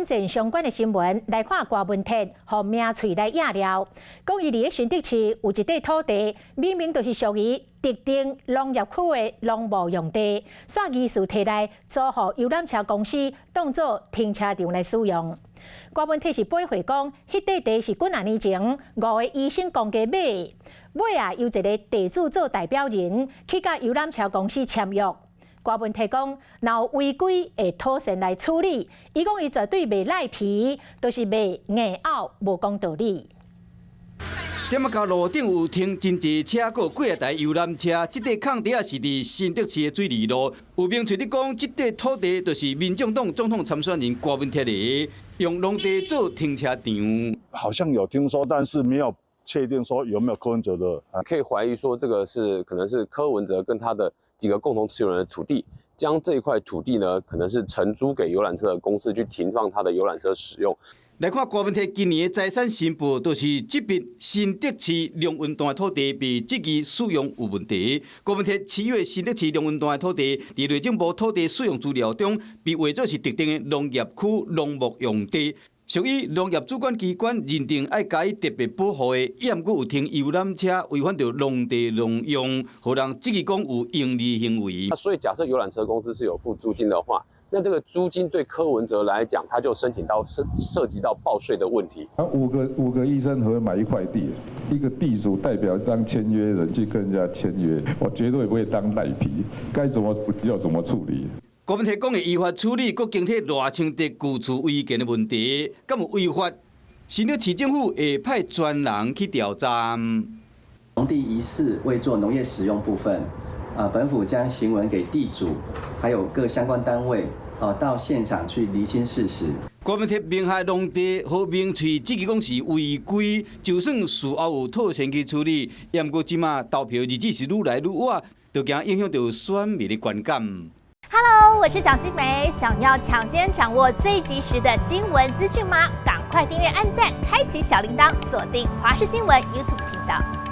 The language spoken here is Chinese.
件相关的新闻来看，郭文铁和名嘴来压了，讲伊伫咧新竹市有一块土地，明明就是属于特定农业区的农务用地，煞疑似摕来租予游览车公司当作停车场来使用。郭文铁是背回讲，迄块地是几啊年前5个医生公家买的，尾啊由一个地主做代表人去甲游览车公司签约。郭文铁讲，若有违规的土权来处理，伊讲伊绝对袂赖皮，都是袂硬拗，无讲道理。点啊，到路顶有停真济车，阁有几啊台游览车。这块空地啊是伫新竹市的水利路。有明嘴咧讲，这块土地就是民众党总统参选人郭文铁的，用农地做停车场。好像有听说，但是没有确定说有没有柯文哲的。可以怀疑说，这个可能是柯文哲跟他的几个共同持有人的土地，将这一块土地呢，可能是承租给游览车的公司去停放他的游览车使用。来看郭文铁今年的财产申报，就是这笔新竹市龙运段的土地被质疑使用有问题。郭文铁7月新竹市龙运段的土地，伫内政部土地使用资料中被划作是特定的农业区农牧用地。属于农业主管机关认定爱加以特别保护的，验过有停游览车，违反着农地农用，互人质疑讲有盈利行为。所以假设游览车公司是有付租金的话，那这个租金对柯文哲来讲，他就涉及到报税的问题。五个医生合买一块地，一个地主代表当签约人去跟人家签约，我绝对不会当赖皮，该怎么要怎么处理。郭文铁讲的依法处理，国经体偌清的居住违建的问题，敢有违法？新竹市政府会派专人去调查。农地疑似未做农业使用部分，本府将行文给地主，还有各相关单位，到现场去厘清事实。郭文铁名下农地和名嘴质疑讲是违规，就算事后有土权去处理，也毋过即马投票日子是愈来愈晚，就惊影响到选民的观感。Hello， 我是蒋欣梅。想要抢先掌握最及时的新闻资讯吗？赶快订阅、按赞、开启小铃铛，锁定华视新闻 YouTube 频道。